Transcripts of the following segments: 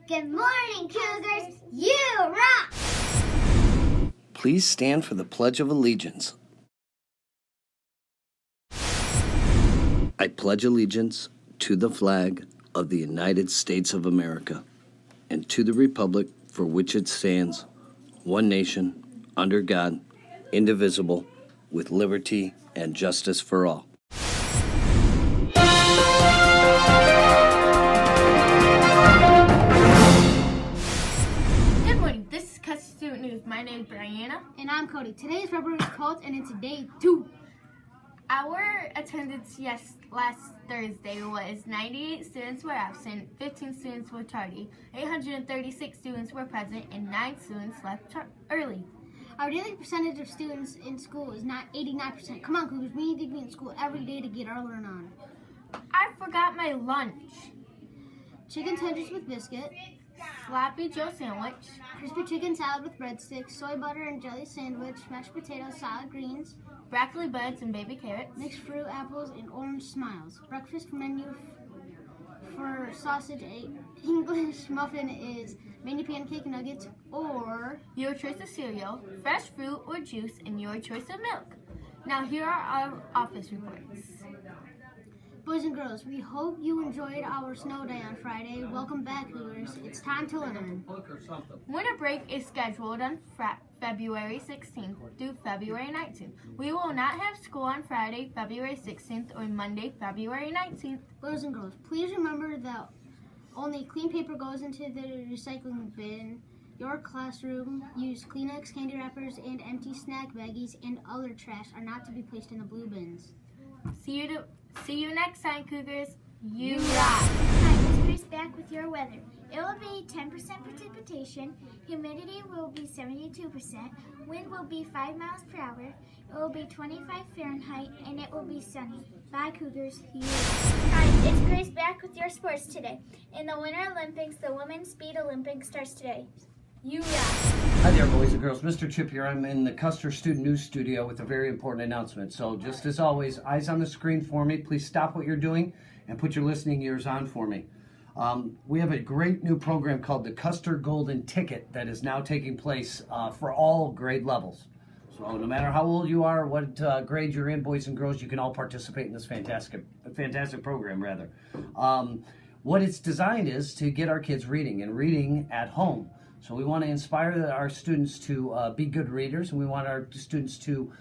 Good morning, Cougars. You rock! Please stand for the Pledge of Allegiance. I pledge allegiance to the flag of the United States of America and to the republic for which it stands, one nation, under God, indivisible, with liberty and justice for all. Good morning, this is Custer Student News. My name is Brianna. And I'm Cody. Today is February 12th and it's day 2. Our attendance last Thursday was 98 students were absent, 15 students were tardy, 836 students were present, and 9 students left early. Our daily percentage of students in school is not 89%. Come on, Cougars, we need to be in school every day to get our learn on. I forgot my lunch. Chicken tenders with biscuit, Sloppy Joe sandwich, crispy chicken salad with breadsticks, soy butter and jelly sandwich, mashed potatoes, salad greens, broccoli buds and baby carrots, mixed fruit, apples, and orange smiles. Breakfast menu for sausage, English muffin is mini pancake nuggets or your choice of cereal, fresh fruit or juice, and your choice of milk. Now here are our office reports. Boys and girls, we hope you enjoyed our snow day on Friday. Welcome back, Cougars. It's time to learn. Winter break is scheduled on February 16th through February 19th. We will not have school on Friday, February 16th or Monday, February 19th. Boys and girls, please remember that only clean paper goes into the recycling bin. Your classroom, use Kleenex, candy wrappers, and empty snack baggies and other trash are not to be placed in the blue bins. See you next time, Cougars. You rock! Hi, it's Grace back with your weather. It will be 10% precipitation, humidity will be 72%, wind will be 5 miles per hour, it will be 25 Fahrenheit, and it will be sunny. Bye, Cougars. You rock! Hi, it's Grace back with your sports today. In the Winter Olympics, the Women's Speed Olympics starts today. You rock! Hi there, boys and girls. Mr. Chip here. I'm in the Custer Student News Studio with a very important announcement. So just as always, eyes on the screen for me. Please stop what you're doing and put your listening ears on for me. We have a great new program called the Custer Golden Ticket that is now taking place for all grade levels. So no matter how old you are, what grade you're in, boys and girls, you can all participate in this fantastic program, rather. What it's designed is to get our kids reading and reading at home. So we want to inspire our students to be good readers, and we want our students to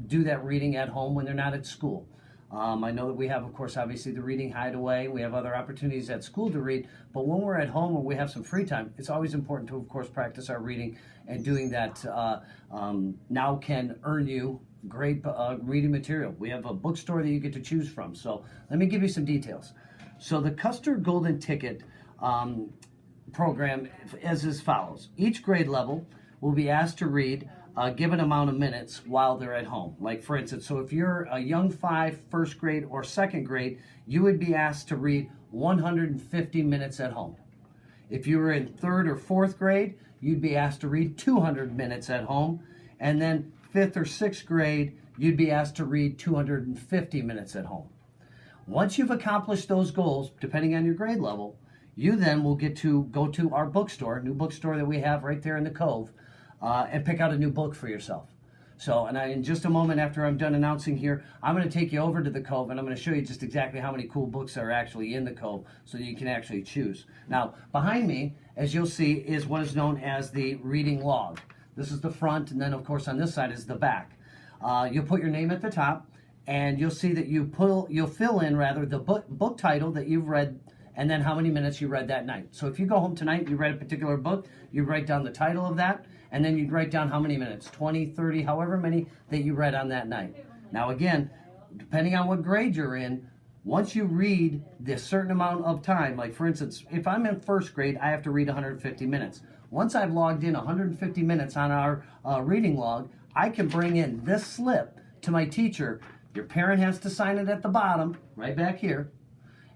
do that reading at home when they're not at school. I know that we have, of course, obviously the Reading Hideaway. We have other opportunities at school to read, but when we're at home or we have some free time, it's always important to, of course, practice our reading, and doing that now can earn you great reading material. We have a bookstore that you get to choose from. So let me give you some details. So the Custer Golden Ticket program is as follows. Each grade level will be asked to read a given amount of minutes while they're at home. Like, for instance, so if you're a young 5, first grade, or second grade, you would be asked to read 150 minutes at home. If you were in 3rd or 4th grade, you'd be asked to read 200 minutes at home. And then 5th or 6th grade, you'd be asked to read 250 minutes at home. Once you've accomplished those goals, depending on your grade level, you then will get to go to our bookstore, new bookstore that we have right there in the Cove, and pick out a new book for yourself. So, and in just a moment after I'm done announcing here, I'm going to take you over to the Cove, and I'm going to show you just exactly how many cool books are actually in the Cove so that you can actually choose. Now, behind me, as you'll see, is what is known as the reading log. This is the front, and then, of course, on this side is the back. You'll put your name at the top, and you'll see that you'll fill in, rather, the book title that you've read, and then how many minutes you read that night. So if you go home tonight and you read a particular book, you write down the title of that, and then you'd write down how many minutes, 20, 30, however many that you read on that night. Now again, depending on what grade you're in, once you read this certain amount of time, like for instance, if I'm in 1st grade, I have to read 150 minutes. Once I've logged in 150 minutes on our reading log, I can bring in this slip to my teacher. Your parent has to sign it at the bottom, right back here.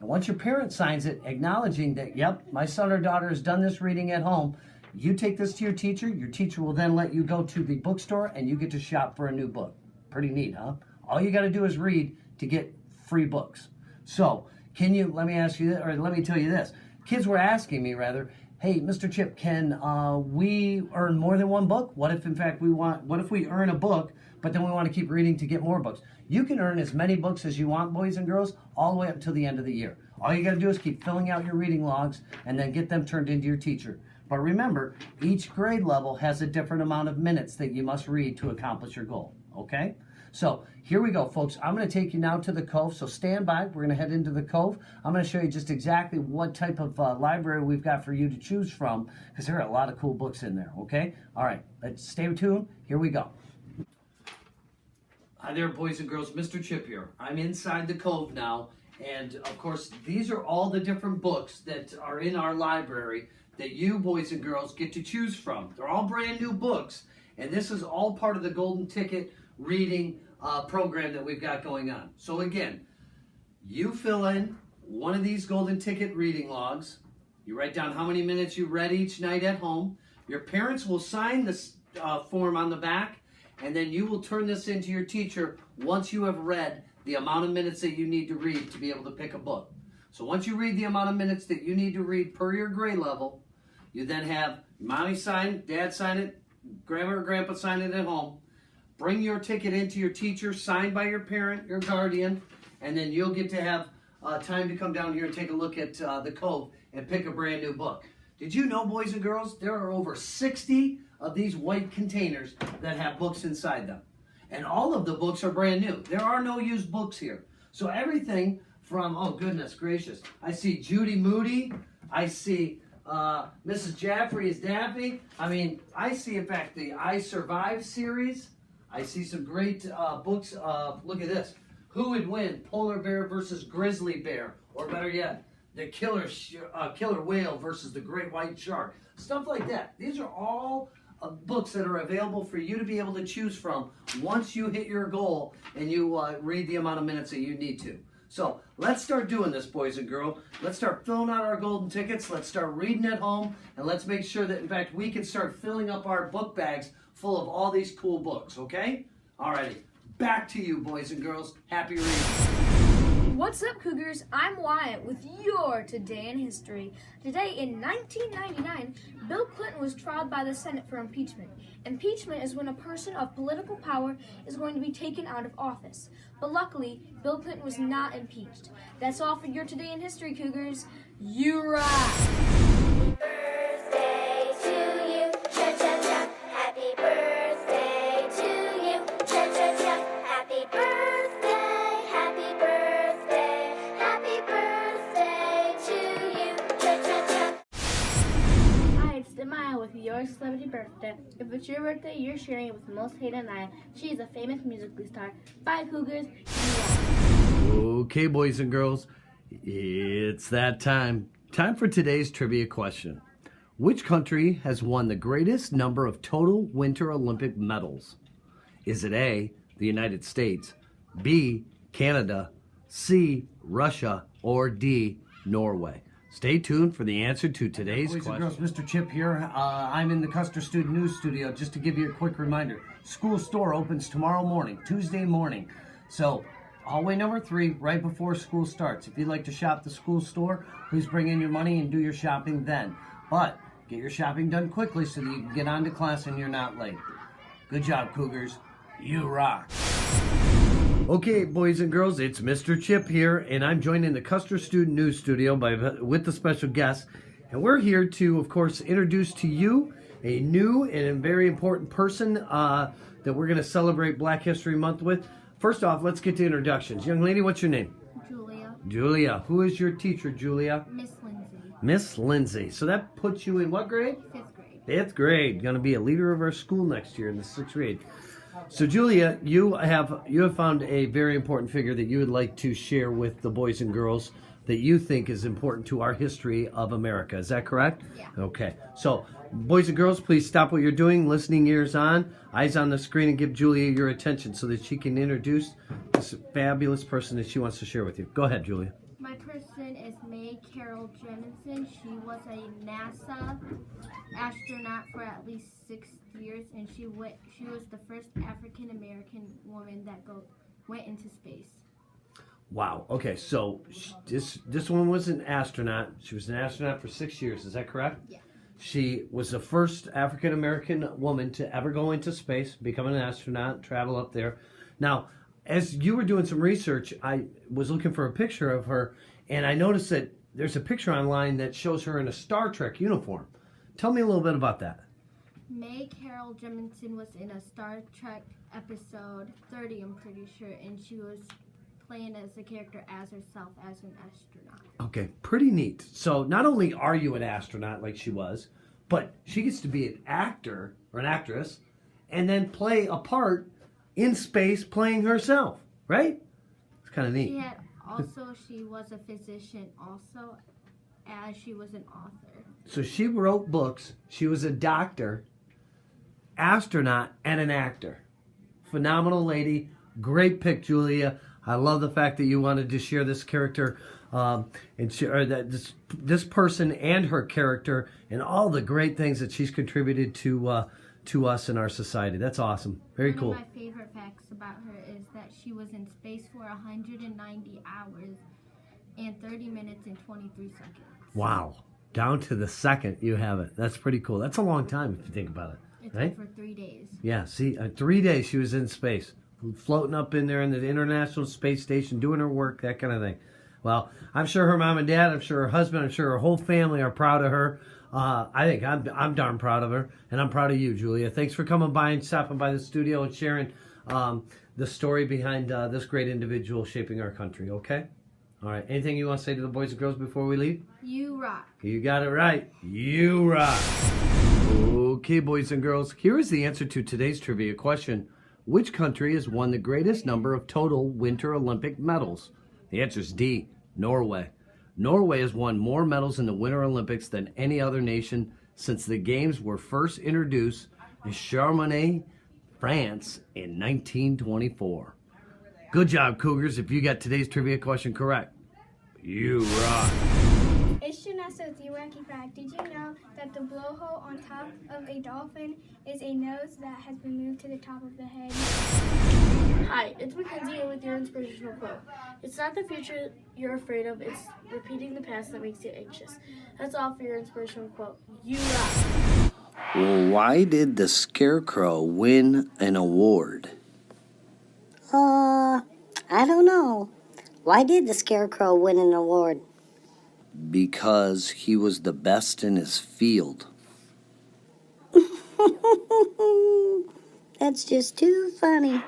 And once your parent signs it, acknowledging that, yep, my son or daughter has done this reading at home, you take this to your teacher. Your teacher will then let you go to the bookstore and you get to shop for a new book. Pretty neat, huh? All you got to do is read to get free books. So, let me ask you, or let me tell you this. Kids were asking me, rather, hey, Mr. Chip, can we earn more than one book? What if, in fact, what if we earn a book, but then we want to keep reading to get more books? You can earn as many books as you want, boys and girls, all the way up until the end of the year. All you got to do is keep filling out your reading logs and then get them turned into your teacher. But remember, each grade level has a different amount of minutes that you must read to accomplish your goal, okay? So here we go, folks. I'm going to take you now to the Cove, so stand by. We're going to head into the Cove. I'm going to show you just exactly what type of library we've got for you to choose from, because there are a lot of cool books in there, okay? All right, let's stay tuned. Here we go. Hi there, boys and girls. Mr. Chip here. I'm inside the Cove now, and of course, these are all the different books that are in our library that you, boys and girls, get to choose from. They're all brand new books, and this is all part of the Golden Ticket reading program that we've got going on. So again, you fill in one of these Golden Ticket reading logs. You write down how many minutes you read each night at home. Your parents will sign this form on the back, and then you will turn this into your teacher once you have read the amount of minutes that you need to read to be able to pick a book. So once you read the amount of minutes that you need to read per your grade level, you then have mommy sign, dad sign it, grandma or grandpa sign it at home. Bring your ticket into your teacher, signed by your parent, your guardian, and then you'll get to have time to come down here and take a look at the Cove and pick a brand new book. Did you know, boys and girls, there are over 60 of these white containers that have books inside them. And all of the books are brand new. There are no used books here. So everything from, oh goodness gracious, I see Judy Moody, I see Mrs. Jaffrey is Daffy. I mean, I see, in fact, the I Survive series. I see some great books. Look at this. Who would win? Polar bear versus grizzly bear. Or better yet, the killer whale versus the great white shark. Stuff like that. These are all books that are available for you to be able to choose from once you hit your goal and you read the amount of minutes that you need to. So let's start doing this, boys and girls. Let's start filling out our golden tickets. Let's start reading at home. And let's make sure that, in fact, we can start filling up our book bags full of all these cool books, okay? Alrighty, back to you, boys and girls. Happy reading. What's up, Cougars? I'm Wyatt with your Today in History. Today, in 1999, Bill Clinton was tried by the Senate for impeachment. Impeachment is when a person of political power is going to be taken out of office. But luckily, Bill Clinton was not impeached. That's all for your Today in History, Cougars. You rock! Birthday to you, cha-cha-cha. Happy birthday to you, cha-cha-cha. Happy birthday, happy birthday, happy birthday to you, cha-cha-cha. Hi, it's Demaya with your celebrity birthday. If it's your birthday, you're sharing it with Most Hated Naya. She is a famous musical star. Bye, Cougars. Okay, boys and girls, it's that time. Time for today's trivia question. Which country has won the greatest number of total Winter Olympic medals? Is it A, the United States, B, Canada, C, Russia, or D, Norway? Stay tuned for the answer to today's question. Boys and girls, Mr. Chip here. I'm in the Custer Student News Studio. Just to give you a quick reminder, school store opens tomorrow morning, Tuesday morning. So, hallway number 3, right before school starts. If you'd like to shop the school store, please bring in your money and do your shopping then. But get your shopping done quickly so that you can get on to class and you're not late. Good job, Cougars. You rock. Okay, boys and girls, it's Mr. Chip here, and I'm joined in the Custer Student News Studio with the special guest. And we're here to, of course, introduce to you a new and a very important person that we're going to celebrate Black History Month with. First off, let's get to introductions. Young lady, what's your name? Julia. Julia. Who is your teacher, Julia? Miss Lindsay. Miss Lindsay. So that puts you in what grade? 5th grade. 5th grade. Going to be a leader of our school next year in the 6th grade. So Julia, you have found a very important figure that you would like to share with the boys and girls that you think is important to our history of America. Is that correct? Yeah. Okay. So, boys and girls, please stop what you're doing, listening ears on, eyes on the screen, and give Julia your attention so that she can introduce this fabulous person that she wants to share with you. Go ahead, Julia. My person is May Carol Jemison. She was a NASA astronaut for at least 6 years, and she was the first African American woman that went into space. Wow. Okay, so this woman was an astronaut. She was an astronaut for 6 years. Is that correct? Yeah. She was the first African American woman to ever go into space, become an astronaut, travel up there. Now, as you were doing some research, I was looking for a picture of her, and I noticed that there's a picture online that shows her in a Star Trek uniform. Tell me a little bit about that. May Carol Jemison was in a Star Trek episode 30, I'm pretty sure, and she was playing as a character as herself as an astronaut. Okay, pretty neat. So not only are you an astronaut like she was, but she gets to be an actor or an actress and then play a part in space playing herself, right? It's kind of neat. She was a physician also, as she was an author. So she wrote books. She was a doctor, astronaut, and an actor. Phenomenal lady. Great pick, Julia. I love the fact that you wanted to share this character, and share that this person and her character, and all the great things that she's contributed to us in our society. That's awesome. Very cool. One of my favorite facts about her is that she was in space for 190 hours and 30 minutes and 23 seconds. Wow. Down to the second you have it. That's pretty cool. That's a long time if you think about it. It's right? for 3 days. Yeah, see, 3 days she was in space, floating up in there in the International Space Station, doing her work, that kind of thing. Well, I'm sure her mom and dad, I'm sure her husband, I'm sure her whole family are proud of her. I think I'm darn proud of her, and I'm proud of you, Julia. Thanks for coming by and stopping by the studio and sharing the story behind this great individual shaping our country, okay? All right, anything you want to say to the boys and girls before we leave? You rock. You got it right. You rock. Okay, boys and girls, here is the answer to today's trivia question. Which country has won the greatest number of total Winter Olympic medals? The answer is D, Norway. Norway has won more medals in the Winter Olympics than any other nation since the games were first introduced in Chamonix, France in 1924. Good job, Cougars, if you got today's trivia question correct. You rock. It's Janessa with the Wacky Fact. Did you know that the blowhole on top of a dolphin is a nose that has been moved to the top of the head? Hi, it's Mackenzie with your inspirational quote. It's not the future you're afraid of, it's repeating the past that makes you anxious. That's all for your inspirational quote. You rock. Well, why did the Scarecrow win an award? I don't know. Why did the Scarecrow win an award? Because he was the best in his field. That's just too funny.